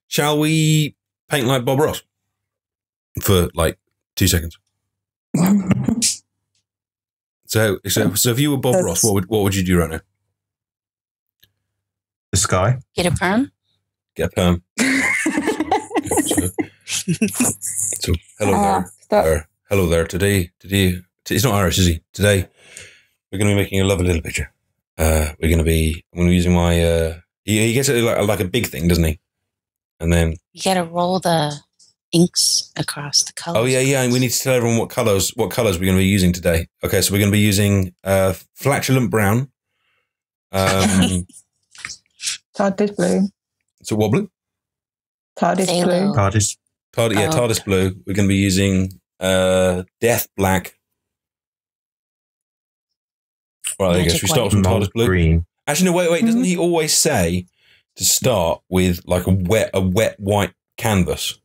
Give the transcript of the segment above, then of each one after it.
Shall we paint like Bob Ross for like 2 seconds? So if you were Bob Ross, what would you do right now? The sky. Get a perm. Get a perm. So hello there. Hello there. Today, it's not Irish, is he? Today, we're going to be making a lovely little picture. I'm going to be using my. He gets it like a big thing, doesn't he? And then you got to roll the inks across the colors. Oh yeah. And we need to tell everyone what colors we're going to be using today. Okay, so we're going to be using flatulent brown. TARDIS blue. So what blue? TARDIS blue. TARDIS blue. We're going to be using death black. Right, there you go. Should we start with some TARDIS blue? Green. Actually, no, wait. Doesn't he always say to start with like a wet white canvas?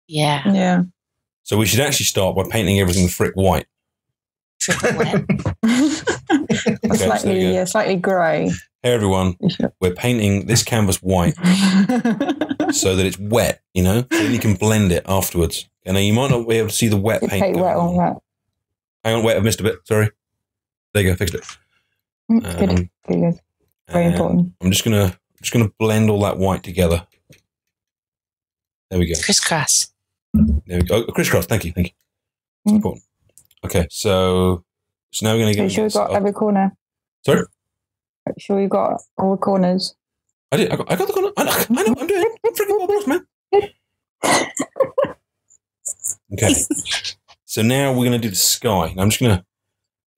Yeah. Yeah. So we should actually start by painting everything frick white. Frick wet. Okay, slightly grey. Hey everyone, we're painting this canvas white so that it's wet, so then you can blend it afterwards. And now you might not be able to see the wet paint. Wet on that. Hang on, wait, I've missed a bit. Sorry. There you go, fixed it. Good. Very important. I'm just gonna blend all that white together. There we go. Crisscross. There we go. Oh, crisscross. Thank you. It's important. Okay, so now we're gonna get. Are you sure we've got every corner? Sorry. Are you sure you got all the corners? I did. I got the corner. I know. I'm doing it. I'm freaking Bob Ross, man. Okay. So now we're gonna do the sky. I'm just gonna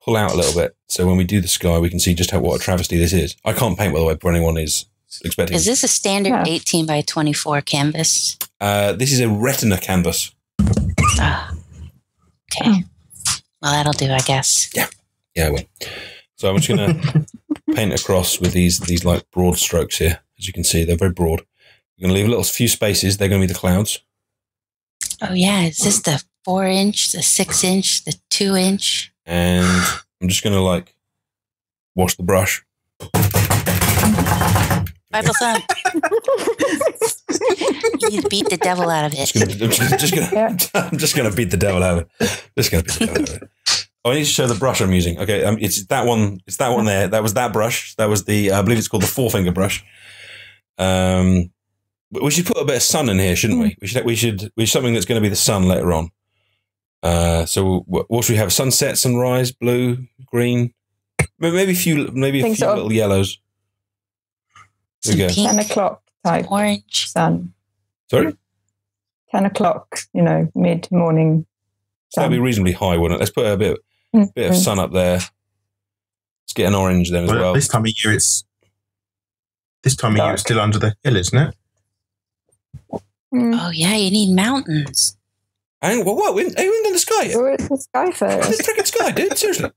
pull out a little bit, so when we do the sky, we can see just what a travesty this is. I can't paint, by the way, for anyone is expecting. Is this a standard 18 by 24 canvas? This is a retina canvas. Okay. Well, that'll do, I guess. Yeah, I will. So I'm just going to paint across with these like broad strokes here. As you can see, they're very broad. We're going to leave a few spaces. They're going to be the clouds. Oh, yeah. Is this the 4-inch, the 6-inch, the 2-inch? And I'm just going to wash the brush. Bible thumb. You beat the devil out of it. I'm just going to beat the devil out of it. Oh, I need to show the brush I'm using. Okay, it's that one. It's that one there. That was that brush. That was the. I believe it's called the 4-finger brush. But we should put a bit of sun in here, shouldn't we? We should something that's going to be the sun later on. So what should we have? Sunset, sunrise, blue, green, maybe a few little yellows. Some pink, 10 o'clock type orange sun. Sorry? 10 o'clock, mid-morning sun. That'd be reasonably high, wouldn't it? Let's put a bit of sun up there. Let's get an orange then as well. This time of year it's still under the hill, isn't it? Oh yeah, you need mountains. Hang on, what? We haven't done the sky yet. Well, it's the sky first. It's the freaking sky, dude. Seriously.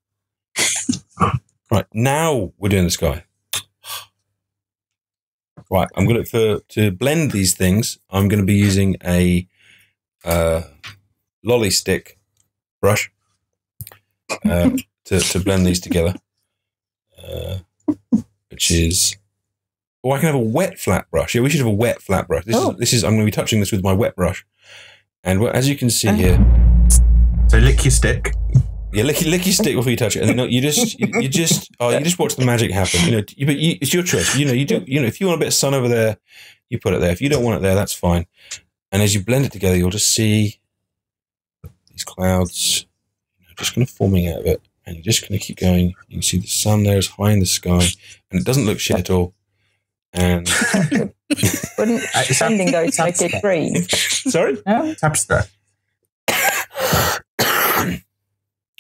Right, now we're doing the sky. Right, I'm going to blend these things. I'm going to be using a lolly stick brush to blend these together, which is. Oh, I can have a wet flat brush. Yeah, we should have a wet flat brush. This is. I'm going to be touching this with my wet brush, and as you can see here. So lick your stick. Yeah, lick your stick before you touch it, and then you just watch the magic happen. It's your choice. If you want a bit of sun over there, you put it there. If you don't want it there, that's fine. And as you blend it together, you'll just see these clouds just kind of forming out of it, and you're just going to keep going. You can see the sun there is high in the sky, and it doesn't look shit at all. And wouldn't sending those like it green? Sorry, no? It's abstract.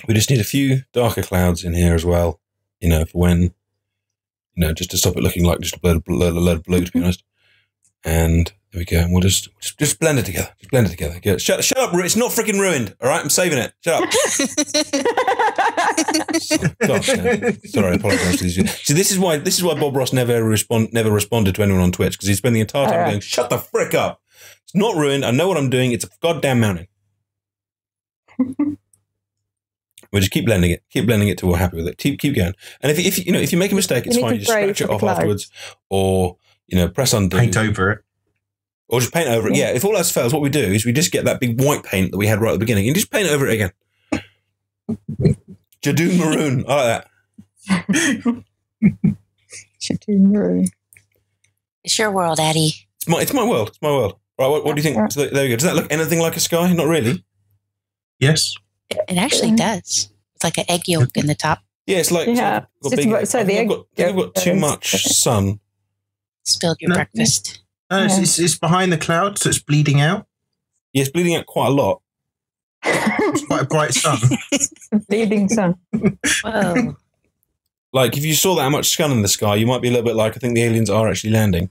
We just need a few darker clouds in here as well, for when, just to stop it looking like just a load of blue, to be honest. And there we go. And we'll just blend it together. Just blend it together. Good. Shut up, it's not freaking ruined. All right, I'm saving it. Shut up. Gosh, sorry, I apologize to these. See, this is why Bob Ross never responded to anyone on Twitch, because he'd spend the entire time going, "Shut the frick up! It's not ruined. I know what I'm doing. It's a goddamn mountain." We just keep blending it till we're happy with it. Keep going. And if you make a mistake, it's fine. You just scratch it off afterwards, or press undo. Paint over it. Or just paint over it. Yeah, if all else fails, what we do is we just get that big white paint that we had right at the beginning and just paint over it again. Jadoon Maroon. I like that. Jadoon Maroon. It's your world, Addie. It's my world. It's my world. Right, what do you think? So there we go. Does that look anything like a sky? Not really. Yes. It actually does. It's like an egg yolk in the top. Yeah, it's like Yeah. I've got too much sun. Spilled your breakfast. It's behind the cloud, so it's bleeding out. Yeah, it's bleeding out quite a lot. It's quite a bright sun. Bleeding sun. Whoa. Like, if you saw that much sun in the sky, you might be a little bit like, I think the aliens are actually landing.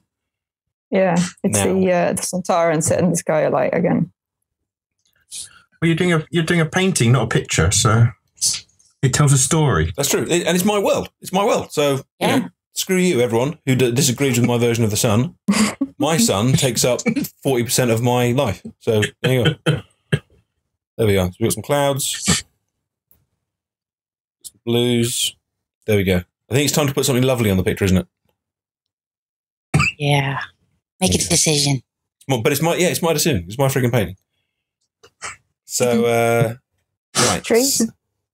Yeah, it's Now. the Sontaran set in the sky light again. Well, you're doing a painting, not a picture, so it tells a story. That's true. And it's my world. It's my world. So, Yeah. you know, screw you, everyone who disagrees with my version of the sun. My sun takes up 40% of my life. So, there you go. There we are. So we've got some clouds, some blues. There we go. I think it's time to put something lovely on the picture, isn't it? Yeah. Make a decision. But it's my decision. It's my freaking painting. So, right. Trees.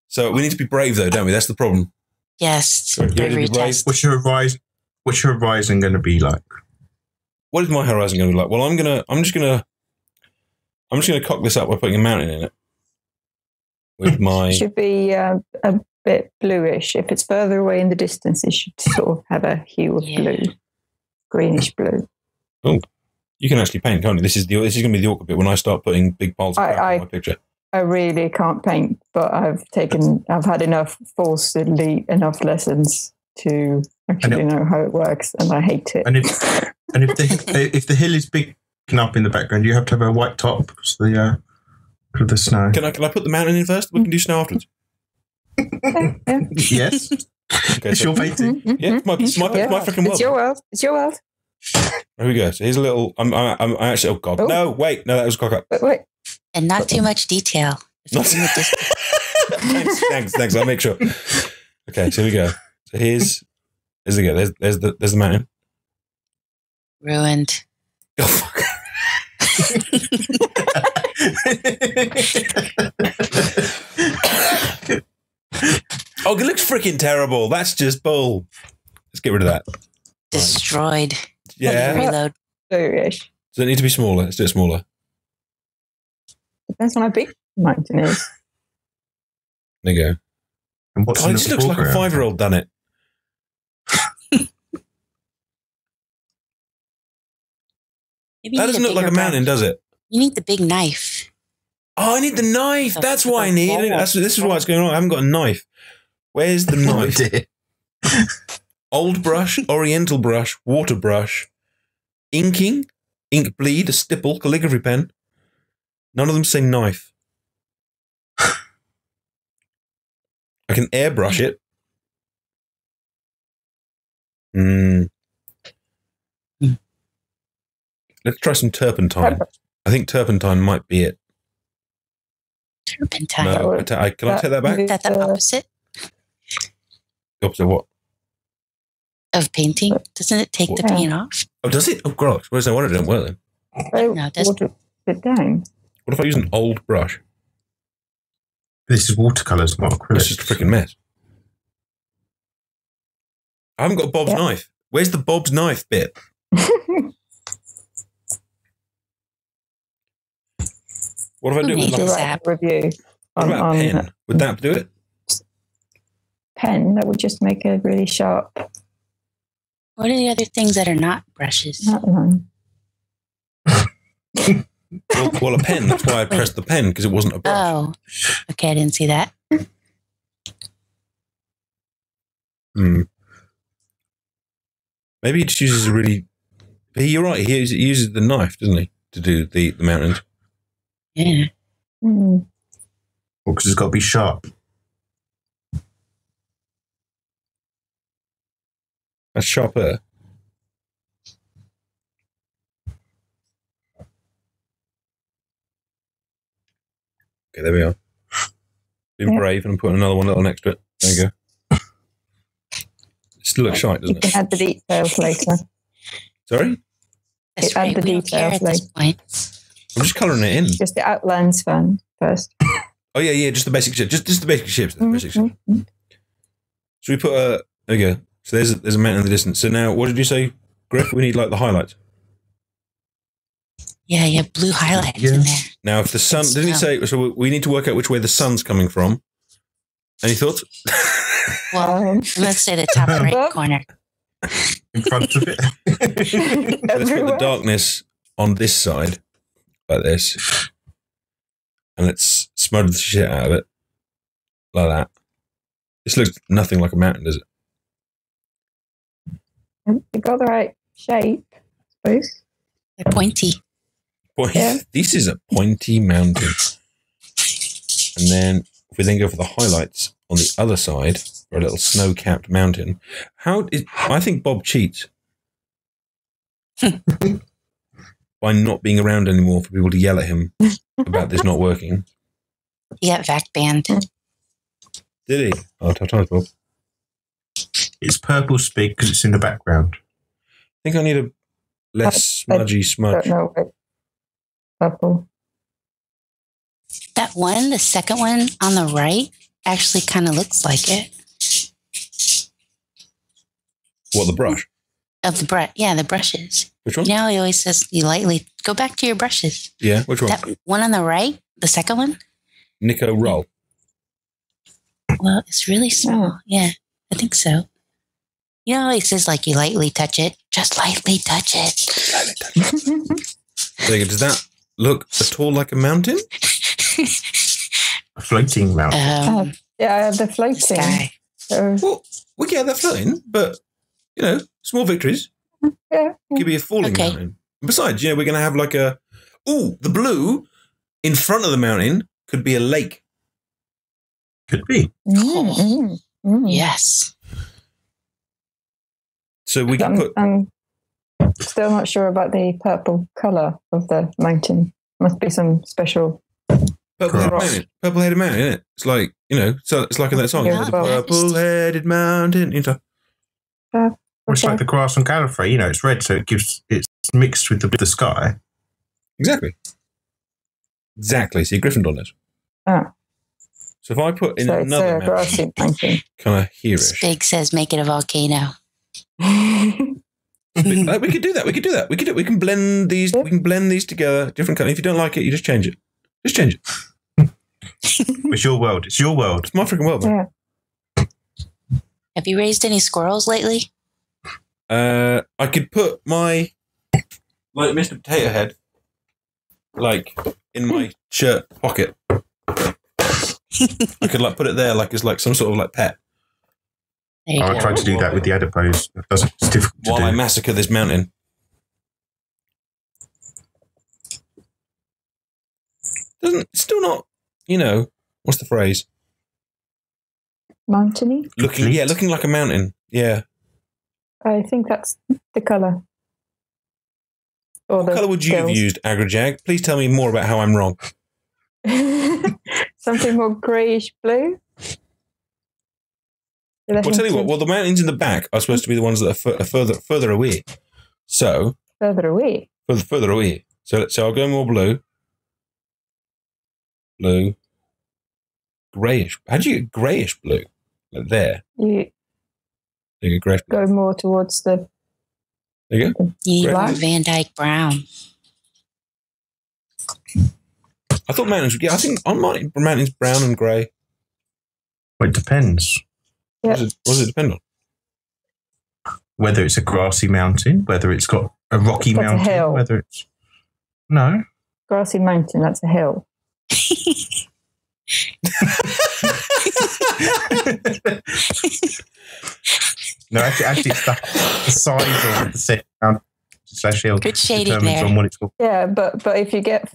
So we need to be brave, though, don't we? That's the problem. Yes. You ready to Bravery be brave? test. What's your horizon going to be like? What is my horizon going to be like? Well, I'm just gonna cock this up by putting a mountain in it. With my Should be a bit bluish. If it's further away in the distance, it should sort of have a hue of blue, greenish blue. oh, you can actually paint, can't you? This is going to be the awkward bit when I start putting big piles of crap on my picture. I really can't paint, but I've had enough forced elite enough lessons to actually know how it works, and I hate it. And if the hill is big enough in the background, you have to have a white top for the snow. Can I put the mountain in first? We can do snow afterwards. Yeah. Yes. Okay, It's your painting. Yeah, it's my freaking world. It's your world. It's your world. Here we go. So here's a little. I'm actually. Oh God! Oh. No, wait. No, that was cock up. Wait. And not too much detail. Thanks. I'll make sure. Okay, so here we go. So here's the there's the mountain. Ruined. Oh, fuck. Oh, it looks freaking terrible. That's just bull. Let's get rid of that. Destroyed. Yeah. Reload. Bluish. Does it need to be smaller? Let's do it smaller. Depends on how big the mountain is. There you go. And what's God, in this the looks like a foreground? 5-year-old done it. Maybe That you doesn't need look like a bigger mountain, brush. does it? You need the big knife. Oh, I need the knife. Oh, That's why I need it. This is why it's going on. I haven't got a knife. Where's the Oh, knife? dear. Old brush, oriental brush, water brush, inking, ink bleed, a stipple, calligraphy pen. None of them say knife. I can airbrush it. Let's try some turpentine. I think turpentine might be it. Turpentine. No, can I take that back? Is that the opposite The opposite of what? of painting? Doesn't it take the Yeah. paint off? Oh, does it? Oh, gosh. Where's that? What it didn't work then? No, it doesn't. Water it down. What if I use an old brush? This is watercolours, not It's acrylic. just a freaking mess. I haven't got Bob's knife. Where's the Bob's knife bit? What if I do Who with made like, this what app? Review about a pen? Would that do it? pen that would just make a really sharp What are the other things that are not brushes? outline. Well, a pen. That's why I pressed the pen, because it wasn't a brush. Oh, okay. I didn't see that. Maybe he just uses a really... You're right. He uses the knife, doesn't he, to do the mountains? Yeah. Mm. Well, because it's got to be sharp. That's sharper. Okay, there we are. Being brave, and I'm putting another one little next to it. There you go. It still looks shite, You doesn't can it? add the details later. Sorry? That's add right. the We don't care details at this later. point. I'm just colouring it in. Just the Outlands fan first. Oh yeah, just the basic ship. Just the basic ships. The basic ship. Mhm. So we put a. There we go. So there's a mountain in the distance. So now, what did you say, Griff? We need like the highlights. Yeah, you have blue highlights in there. Now, if the sun didn't he say? So we need to work out which way the sun's coming from. Any thoughts? Well, let's say the top right corner. In front of it. Let's put the darkness on this side, like this, and let's smudge the shit out of it, like that. This looks nothing like a mountain, does it? You got the right shape, I suppose. They're pointy. Boy, Yeah. this is a pointy mountain. And then, if we then go for the highlights on the other side, for a little snow-capped mountain, I think Bob cheats by not being around anymore for people to yell at him about this not working. You got vac banned. Did he? Oh, times, Bob. It's purple speak because it's in the background. I think I need a less smudgy smudge. Don't know. Wait. Purple. That one, the second one on the right, actually kind of looks like it. What, the brush? Of the brush. Yeah, the brushes. Which one? You know, he always says you lightly go back to your brushes. Yeah, which one? That one on the right, the second one. Nico Roll. Well, it's really small. Yeah, I think so. You know, he says like you lightly touch it. Just lightly touch it. There you go. Does that look at all like a mountain? A floating mountain. Yeah, I have the floating. Sky. So, Well, yeah, they're floating, but, small victories. yeah. Could be a falling Okay. mountain. Besides, we're going to have like the blue in front of the mountain could be a lake. Could be. Yes. So we can put... I'm still not sure about the purple colour of the mountain. Must be some special. Purple-headed mountain, isn't it? It's like, so it's like in that song. Yeah, The well. purple-headed mountain. Well, it's Okay. like the grass on Gallifrey. It's red, so it's mixed with the sky. Exactly. See, Gryffindor knows. Ah. So if I put in So it's another a mountain, grassy mountain. kind of hereish. Big says make it a volcano. We could do that. We can blend these. We can blend these together. Different color. If you don't like it, you just change it. Just change it. It's your world. It's your world. It's my freaking world, man. Yeah. Have you raised any squirrels lately? I could put my like Mr. Potato Head in my shirt pocket. I could put it there as some sort of pet. There you I go. tried to do that with the adipose. It's difficult to While do. I massacre this mountain. It's still not, what's the phrase? Mountainy? Looking like a mountain. Yeah. I think that's the colour. Or What colour would you have used, Agrajag? Please tell me more about how I'm wrong. Something more greyish blue? Well, I'll tell you what. Well, the mountains in the back are supposed to be the ones that are further away. So Further away. further away. So I'll go more blue. Blue. Greyish. How do you get greyish blue? There. You You get greyish blue. go more towards the. There you go. You need Right. more Van Dyke Brown. I thought mountains. Yeah, I think on mine mountains brown and grey. Well, it depends What does it depend on? whether it's a grassy mountain, whether it's got a rocky That's a mountain, hill. whether it's no. Grassy mountain, that's a hill. No, actually, it's the size of the set / hill Good shading determines there. on what it's called. Yeah, but if you get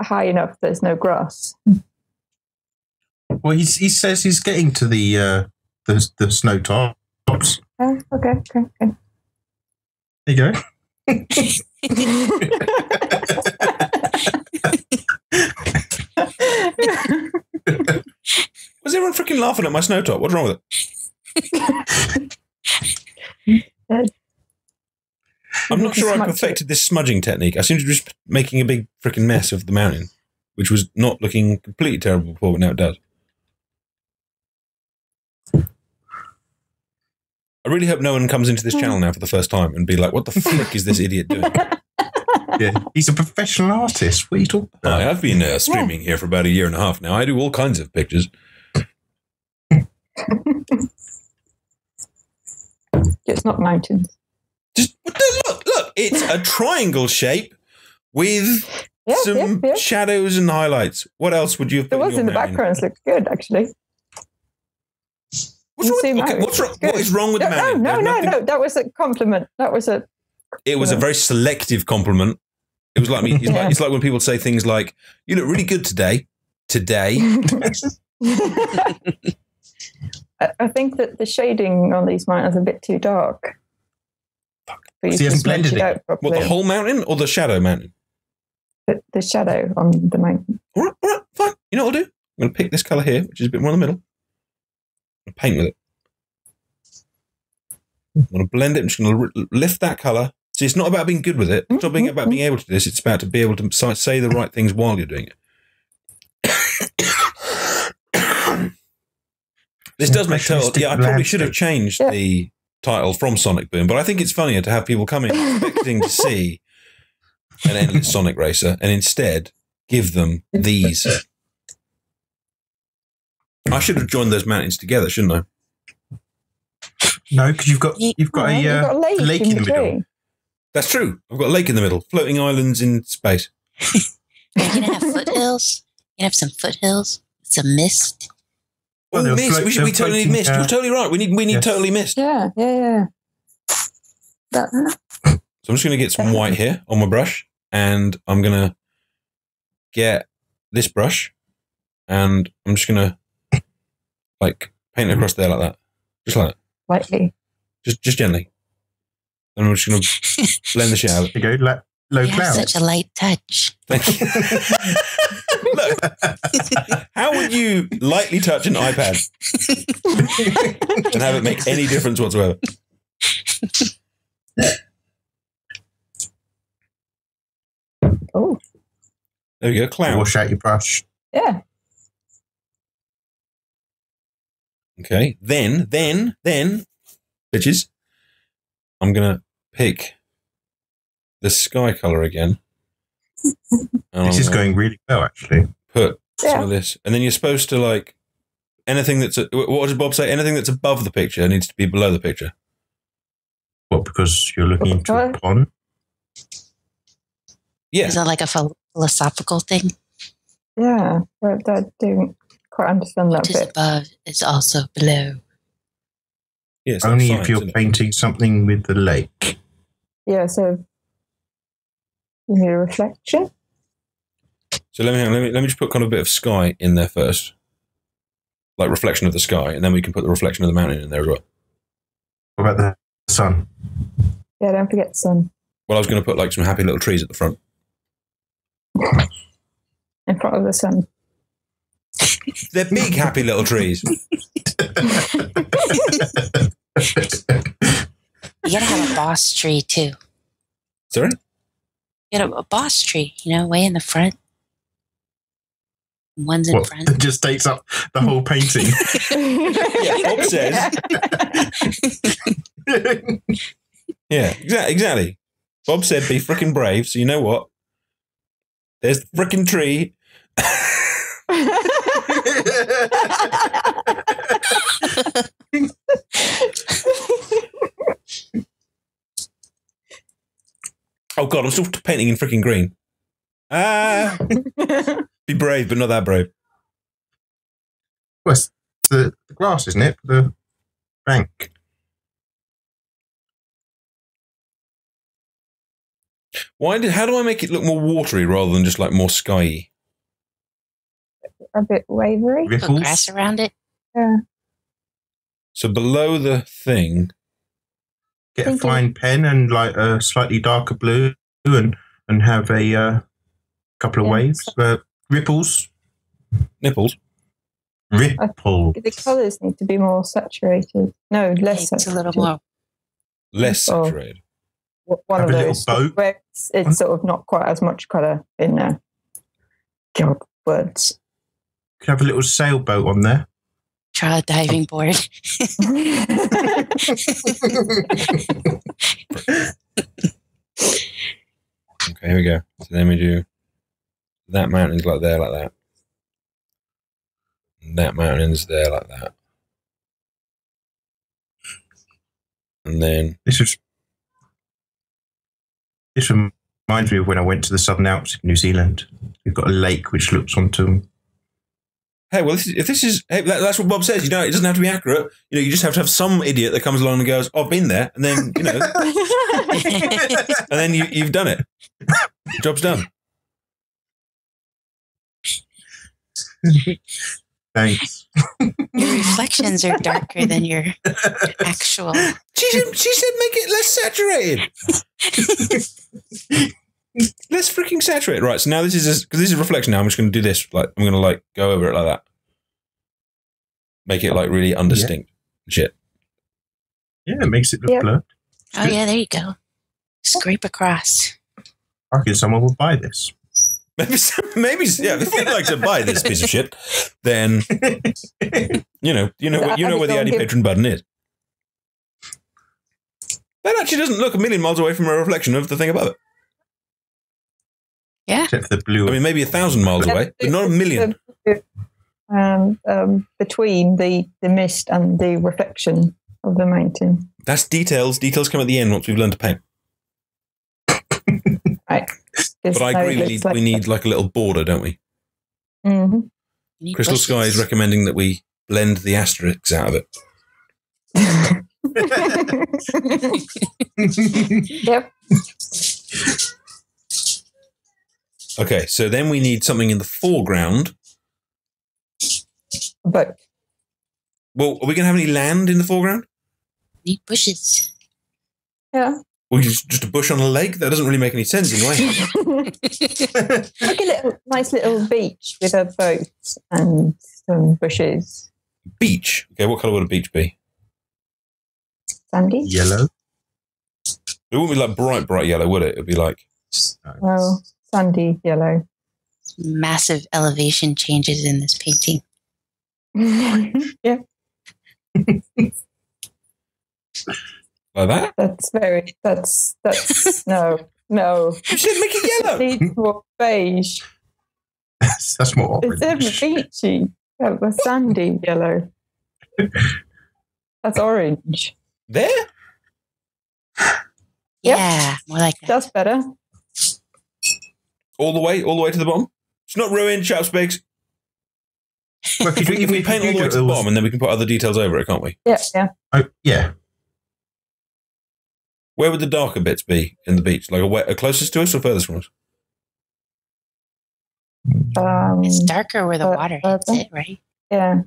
high enough, there's no grass. Well, he says he's getting to the snow tops. Oh, okay. There you go. Was everyone freaking laughing at my snow top? What's wrong with it? I'm not sure I Smudge perfected this smudging technique. I seem to be just making a big freaking mess of the mountain, which was not looking completely terrible before, but now it does. I really hope no one comes into this channel now for the first time and be like, what the flick is this idiot doing? Yeah, he's a professional artist. What are you talking about? I have been streaming here for about a year and a half now. I do all kinds of pictures. It's not mountains. Just look, it's a triangle shape with some shadows and highlights. What else would you have put It was in the background. Looks good, actually. What's wrong? What is wrong with the mountain? No. That was a compliment. It was a very selective compliment. It was like me. It's like when people say things like, "You look really good today." Today. I think that the shading on these mountains is a bit too dark. He hasn't blended it. Out What, the whole mountain or the shadow mountain? The shadow on the mountain. All right, fine. You know what I'll do? I'm going to pick this colour here, which is a bit more in the middle. I'm going to paint with it. I'm going to blend it. I'm just going to lift that colour. See, it's not about being good with it. It's not about being able to do this. It's about to be able to say the right things while you're doing it. This does make total. Yeah, I probably should have changed the title from Sonic Boom, but I think it's funnier to have people come in expecting to see an endless Sonic racer and instead give them these. I should have joined those mountains together, shouldn't I? No, because you've got a lake in the middle. That's true. I've got a lake in the middle, floating islands in space. You're gonna have foothills. You're gonna have some foothills, some mist. Oh, mist. We totally need mist. You're totally right. We need totally mist. Yeah. So I'm just going to get some white here on my brush, and I'm going to get this brush, and I'm just going to paint it across there like that, just like that. Lightly. Just gently. And I'm just going to blend the shit out. There you go. Low You have clouds. such a light touch. Thank you. Look, how would you lightly touch an iPad and have it make any difference whatsoever? Oh. There we go, cloud. Wash out your brush. Yeah. Okay, then, bitches, I'm going to pick the sky color again. This is going really well, actually. Put some of this, and then you're supposed to anything that's what does Bob say? Anything that's above the picture needs to be below the picture. What? Because you're looking into a pond? Yeah. Is that like a philosophical thing? Yeah, but I don't quite understand that What is bit. above is also below. Yes. Only if you're painting something with the lake. Yeah, so you need a reflection. So let me just put kind of a bit of sky in there first, like reflection of the sky, and then we can put the reflection of the mountain in there as well. What about the sun? Yeah, don't forget the sun. Well, I was going to put some happy little trees at the front. In front of the sun. They're big, happy little trees. You gotta have a boss tree too. Sorry? You got a boss tree, way in the front. One's in front. It just takes up the whole painting. Yeah, Bob says. Yeah, exactly. Bob said be frickin' brave, so you know what? There's the frickin' tree. Oh God, I'm still painting in freaking green. Be brave, but not that brave. Well, it's the glass, isn't it? The bank. How do I make it look more watery rather than just more skyy? A bit wavery. Put grass around it. Yeah. So below the thing, get a fine pen and a slightly darker blue, and have a couple of waves, ripples, nipples. Ripple. The colours need to be more saturated. No, less It's saturated. a little more. Less saturated. one Have of a little those boat. where it's sort of not quite as much colour in there. God, words. Could have a little sailboat on there. Try a diving board. Okay, here we go. So then we do that mountain's like there, like that. And that mountain's there, like that. And then This reminds me of when I went to the Southern Alps in New Zealand. We've got a lake which looks onto. hey, well, that's what Bob says. You know, it doesn't have to be accurate. You know, you just have to have some idiot that comes along and goes, "Oh, I've been there," and then and then you've done it. The job's done. Thanks. Your reflections are darker than your actual. She said make it less saturated. Less freaking saturated. Right. So now this is reflection. Now I'm just going to do this. Like I'm going to go over it like that. Make it really undistinct. Shit. Yeah, it makes it look blurred. Oh yeah, there you go. Scrape across. I reckon someone will buy this. Maybe yeah. If you'd like to buy this piece of shit, then you know where the Addy Patron button is. That actually doesn't look a million miles away from a reflection of the thing above it. Yeah. Except for the blue. I mean, maybe 1,000 miles away, but not a million. Between the mist and the reflection of the mountain. That's details. Details come at the end once we've learned to paint. Right. But I agree, we need like a little border, don't we? Mm-hmm. Crystal Sky is recommending that we blend the asterisks out of it. Yep. Okay, so then we need something in the foreground. But well, are we going to have any land in the foreground? Need bushes. Yeah. Or just a bush on a lake? That doesn't really make any sense in a way. Like a nice little beach with a boat and some bushes. Beach. Okay, what colour would a beach be? Sandy? Yellow. It wouldn't be like bright yellow, would it? It'd be like... Oh, sandy yellow. Massive elevation changes in this painting. Yeah. Like that? That's no. You said make it yellow. It needs more beige. That's more It's orange. beachy. A sandy yellow. That's orange. There? Yeah, more like that. That's better. All the way to the bottom? It's not ruined, shut up, Spigs. Well, If we paint all the way to the bottom and then we can put other details over it, can't we? Yeah. Oh, yeah. Where would the darker bits be in the beach? Like closest to us or furthest from us? It's darker where the water hits it, right? Yeah.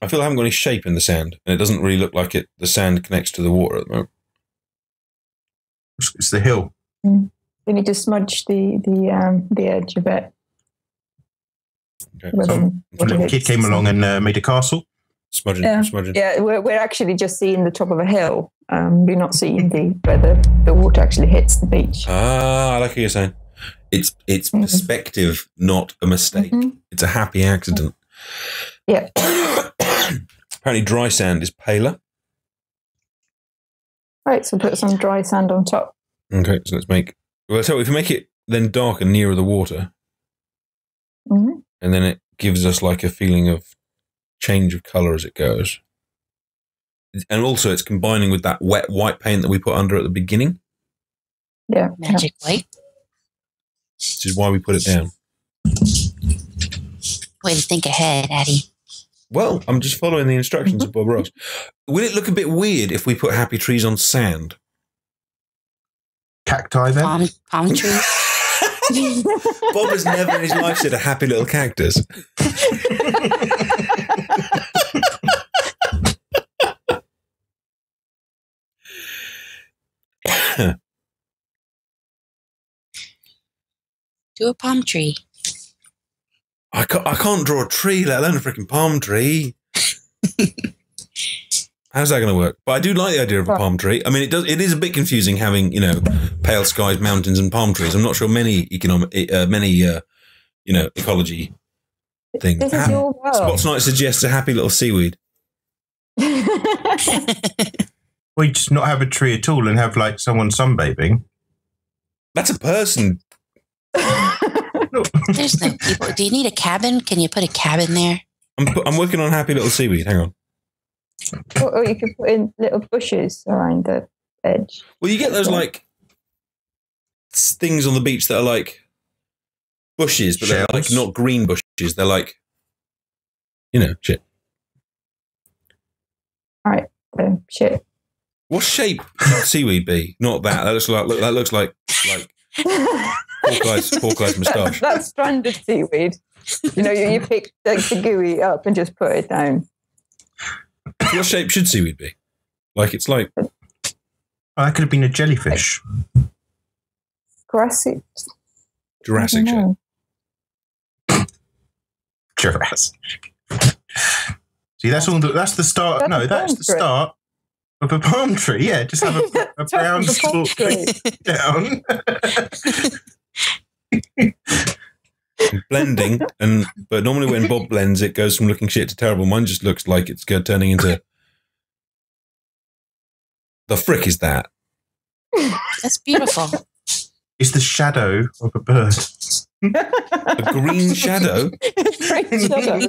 I feel I haven't got any shape in the sand, and it doesn't really look like it. The sand connects to the water at the moment. It's the hill. You need to smudge the edge a bit. Okay. Some little kid came along and made a castle. Smudging. Yeah, we're actually just seeing the top of a hill. We're not seeing where the water actually hits the beach. Ah, I like what you're saying. It's perspective, not a mistake. Mm-hmm. It's a happy accident. Yeah. Apparently dry sand is paler. Right, so put some dry sand on top. Okay, so let's make... Well, so if we make it then darker nearer the water, Mm-hmm. and then it gives us like a feeling of change of colour as it goes. And also it's combining with that wet white paint that we put under at the beginning. Yeah. Magic white. Which is why we put it down. Way to think ahead, Addy. Well, I'm just following the instructions of Bob Ross. Will it look a bit weird if we put happy trees on sand? Cacti then? Palm trees. Bob has never in his life said a happy little cactus. Do a palm tree. I can't draw a tree, let alone a freaking palm tree. How's that going to work? But I do like the idea of a palm tree. I mean, it is a bit confusing having, pale skies, mountains, and palm trees. I'm not sure many ecology things. This is your world. Spots Knight suggests a happy little seaweed. Well, you just not have a tree at all and have like someone sunbathing. That's a person. There's no people. Do you need a cabin? Can you put a cabin there? I'm working on happy little seaweed. Hang on. Or you could put in little bushes around the edge. Well, you get those like things on the beach that are like bushes, but they're like not green bushes. They're like, shit. All right, shit. What shape should seaweed be? Not that. That looks like Hawkeye's moustache. That's stranded seaweed. You pick the gooey up and just put it down. What shape should seaweed be? It's like. Oh, that could have been a jellyfish. Jurassic shape. Jurassic. See, that's the start. That's the start of a palm tree. Yeah, just have a brown stalk down. Blending, but normally when Bob blends, it goes from looking shit to terrible. Mine just looks like it's turning into. The frick is that? That's beautiful. It's the shadow of a bird. A green shadow. Green shadow.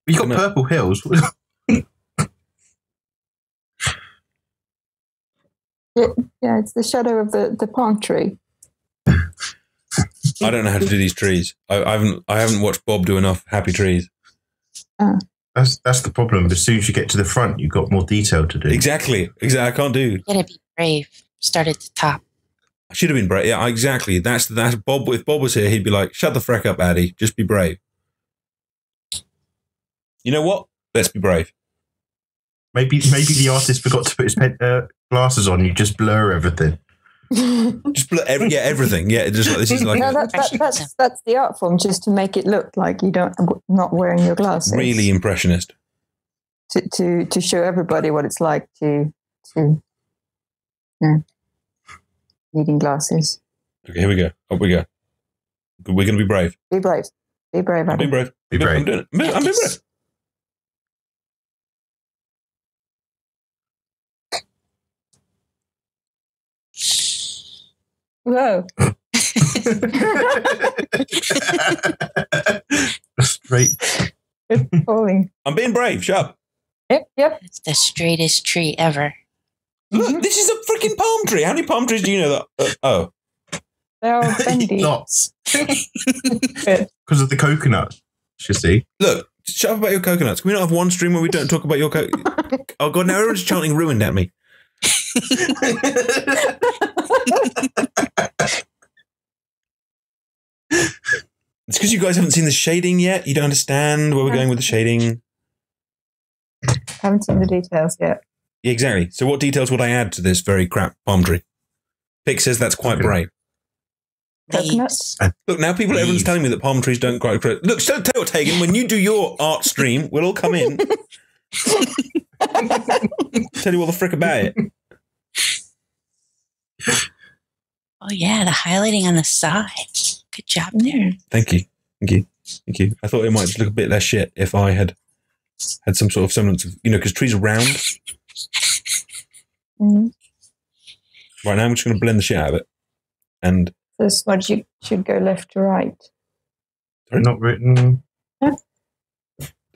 You've got purple hills. Yeah, it's the shadow of the palm tree. I don't know how to do these trees. I haven't watched Bob do enough happy trees. That's the problem. As soon as you get to the front, you've got more detail to do. Exactly. I can't do. You gotta be brave. Start at the top. I should have been brave. Yeah, exactly. That's Bob. If Bob was here, he'd be like, "Shut the freck up, Addy. Just be brave." You know what? Let's be brave. Maybe the artist forgot to put his glasses on. You just blur everything. Just blur everything. Yeah, just like this is like. No, that's the art form, just to make it look like you not wearing your glasses. Really impressionist. To show everybody what it's like to needing glasses. Okay, here we go. Up we go. We're going to be brave. Be brave. Be brave. I'm being brave. Be brave. I'm doing it. I'm being brave. Whoa. Straight. It's falling. I'm being brave. Shut up. Yep. It's the straightest tree ever. Look, this is a freaking palm tree. How many palm trees do you know that? Oh. They're all bendy. Lots. Because of the coconut, you see. Look, shut up about your coconuts. Can we not have one stream where we don't talk about your Oh, God, now everyone's chanting ruined at me. It's because you guys haven't seen the shading yet. You don't understand where we're going with the shading. Haven't seen the details yet. Yeah, exactly. So what details would I add to this very crap palm tree? Pick says that's quite brave. Coconuts. Look, now everyone's telling me that palm trees don't quite grow. Look, so tell you what, Tegan, when you do your art stream, we'll all come in. Tell you all the frick about it. Oh, yeah, the highlighting on the side. Good job there. Thank you. I thought it might just look a bit less shit if I had some sort of semblance of, because trees are round. Mm-hmm. Right now, I'm just going to blend the shit out of it. And the smudge should go left to right. Sorry? Not written. The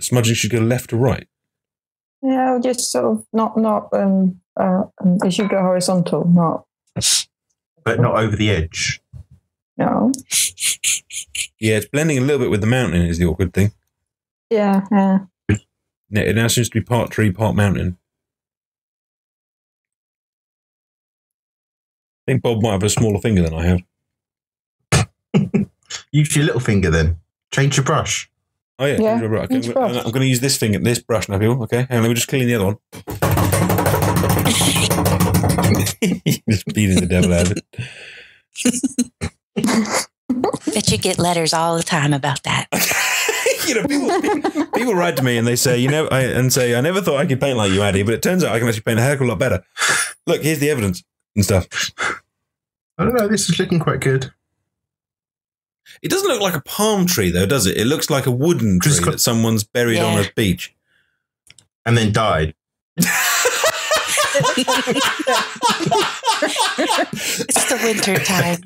smudging should go left to right. Yeah, just sort of not it should go horizontal, But not over the edge. No. Yeah, it's blending a little bit with the mountain is the awkward thing. Yeah. It now seems to be part tree, part mountain. I think Bob might have a smaller finger than I have. Use your little finger then. Change your brush. Oh, yeah. Yeah, Okay. I'm going to use this brush now, people. Okay, and let me just clean the other one. Just beating the devil out of it. Bet you get letters all the time about that. People write to me and they say, I never thought I could paint like you, Addy, but it turns out I can actually paint a heck of a lot better. Look, here's the evidence and stuff. I don't know. This is looking quite good. It doesn't look like a palm tree, though, does it? It looks like a wooden tree that someone's buried on a beach. And then died. It's the winter time.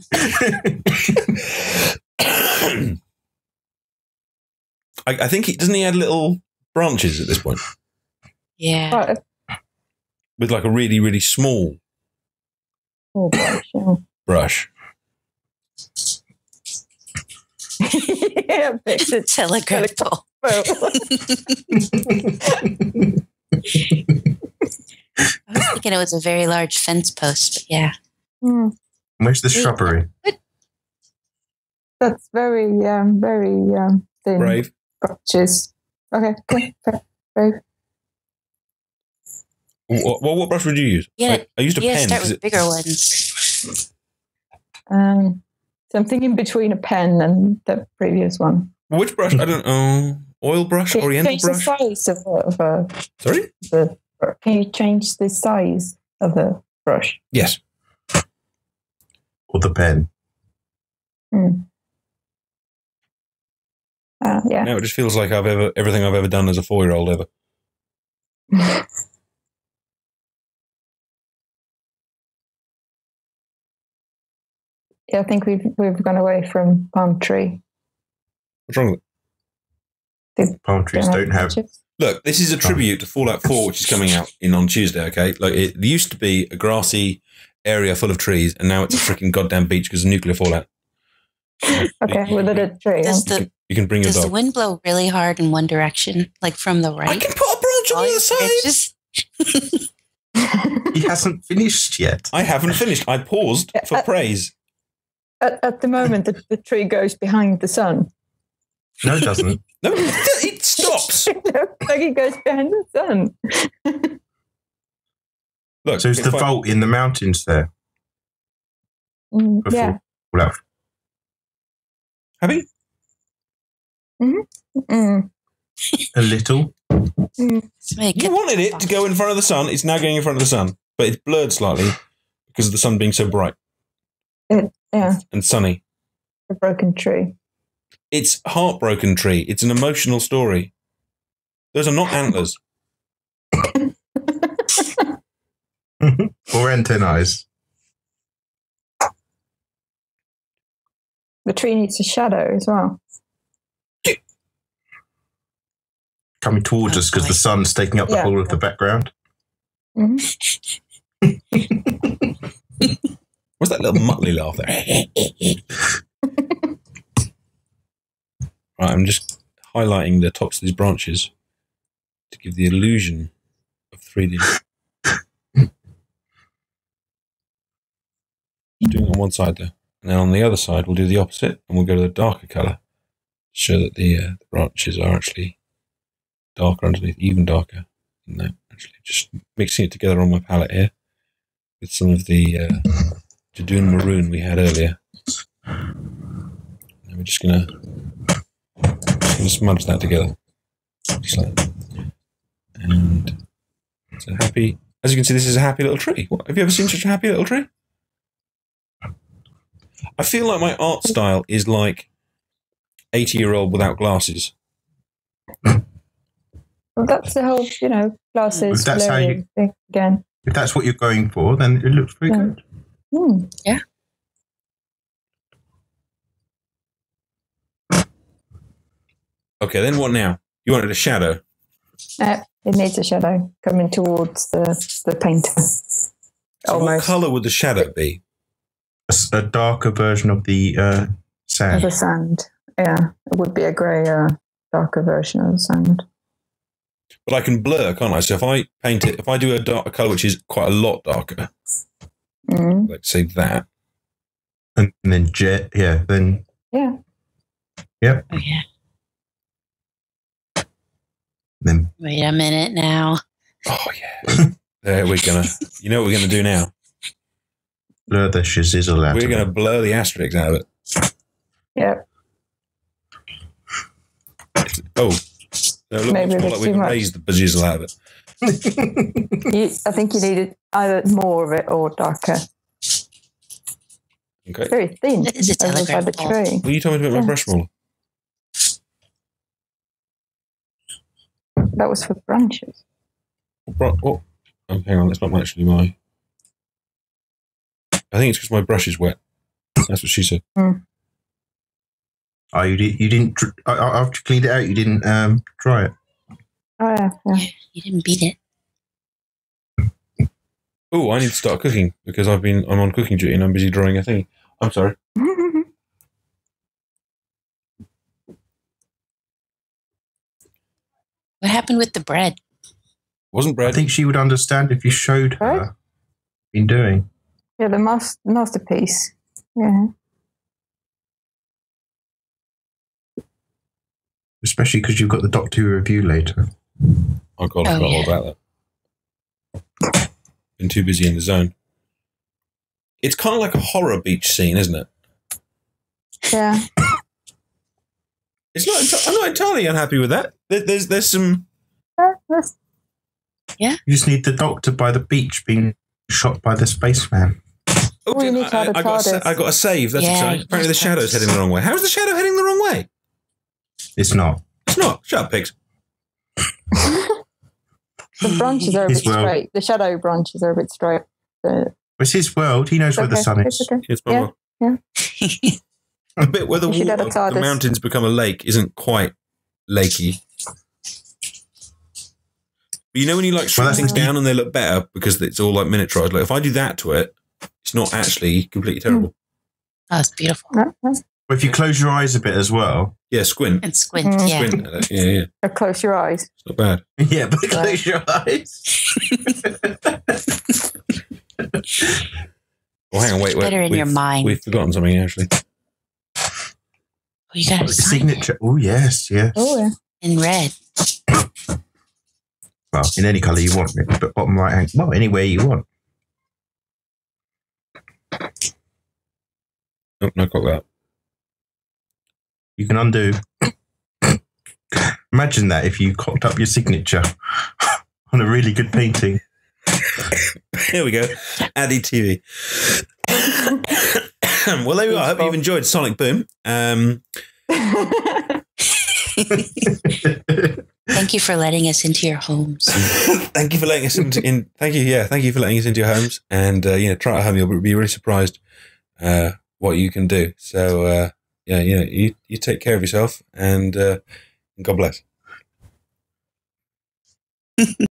I think doesn't he add little branches at this point? Yeah. With like a really, really small brush. Yeah, it's telegraphical. Well. I was thinking it was a very large fence post, but yeah. Where's the shrubbery? That's very thin. Brave. Brushes. Okay, brave. What brush would you use? Yeah, I used a pen. Start with bigger ones. So I'm thinking between a pen and the previous one. Which brush? I don't know. Oil brush? Oriental brush? The size of a Sorry? Can you change the size of the brush? Yes. Or the pen? Yeah. Now it just feels like everything I've ever done as a 4-year-old ever. Yeah, I think we've gone away from palm tree. What's wrong with it? Palm trees don't have... Look, this is a tribute to Fallout 4, which is coming out on Tuesday, okay? Like, it used to be a grassy area full of trees, and now it's a freaking goddamn beach because of nuclear fallout. Okay, with a tree. You can bring your dog. Does the wind blow really hard in one direction, like from the right? I can put a branch on the other side. He hasn't finished yet. I haven't finished. I paused for praise. At the moment, the tree goes behind the sun. No, it doesn't. No, it stops. Like it goes behind the sun. Look, so it's the vault in the mountains there. Yeah. Fallout. Have you? A little. You wanted it to go in front of the sun. It's now going in front of the sun, but it's blurred slightly because of the sun being so bright. Yeah. And sunny. A broken tree. It's Heartbroken Tree. It's an emotional story. Those are not antlers. Or antennae. The tree needs a shadow as well. Coming towards us because the sun's taking up the whole of the background. What's that little muttly laugh there? Right, I'm just highlighting the tops of these branches to give the illusion of 3D. Doing it on one side there. And then on the other side, we'll do the opposite and we'll go to the darker colour to show that the branches are actually darker underneath, even darker than that. Actually, just mixing it together on my palette here with some of the Jadoon Maroon we had earlier. And we're just going to smudge that together. Just like that. And it's a happy, as you can see, this is a happy little tree. What, have you ever seen such a happy little tree? I feel like my art style is like 80-year-old without glasses. Well, that's the whole, glasses. That's how you, again. If that's what you're going for, then it looks pretty good. Yeah. Okay, then what now? You wanted a shadow? It needs a shadow coming towards the painter. So what colour would the shadow be? A darker version of the sand. Of the sand, yeah. It would be a grey, darker version of the sand. But I can blur, can't I? So if I paint it, if I do a colour which is quite a lot darker, like say that. And then jet, then... Yeah. Yep. Oh, yeah. Then... Wait a minute now. Oh, yeah. There we're going to... You know what we're going to do now? Blur the shizzle out. We're going to blur the asterisks out of it. Yep. Oh, no, look, Maybe it's more a bit like we too can much. raise the bejizzle out of it. I think you needed either more of it or darker. Okay. It's very thin. It is a over by telegraph the pole. tree. What are you telling me about my brush roller? That was for branches. Oh, hang on, that's not actually my... I think it's because my brush is wet. That's what she said. Oh, you didn't. After you cleaned it out, you didn't dry it. Oh, yeah. You didn't beat it. Oh, I need to start cooking because I'm on cooking duty and I'm busy drawing a thing. I'm sorry. What happened with the bread? Wasn't bread. I think she would understand if you showed her what you've been doing. Yeah, the masterpiece. Yeah. Especially because you've got the Doctor Who review later. Oh, God, I forgot all about that. Been too busy in the zone. It's kind of like a horror beach scene, isn't it? Yeah. It's not. I'm not entirely unhappy with that. There's some. Yeah. You just need the Doctor by the beach being shot by the spaceman. Oh, you need to have a I got a save. That's exciting. Apparently the shadow's heading the wrong way. How's the shadow heading the wrong way? It's not. It's not. Shut up, pigs. The branches are a bit straight. The shadow branches are a bit straight. It's his world. He knows where the sun is. Okay. It's my world. Yeah. The bit where the You should water, have a the TARDIS. mountains become a lake isn't quite lakey. But you know when you like shrink things down and they look better because it's all like miniaturized. Like if I do that to it, it's not actually completely terrible. Oh, it's beautiful. But if you close your eyes a bit as well. Yeah, squint. And squint, yeah. Squint at it. Yeah. Close your eyes. It's not bad. Yeah, but close your eyes. Oh, hang on, wait. Better in your mind. We've forgotten something actually. Oh, you got a signature. Oh, yes. Oh, yeah. In red. Well, in any colour you want, but bottom right hand. Well, anywhere you want. Nope, not got that. You can undo. Imagine that if you cocked up your signature on a really good painting. Here we go. Addy TV. Well, there we are. I hope you've enjoyed Sonic Boom. Thank you for letting us into your homes. Thank you for letting us into. Thank you for letting us into your homes. And try it at home. You'll be really surprised what you can do. So you take care of yourself, and God bless.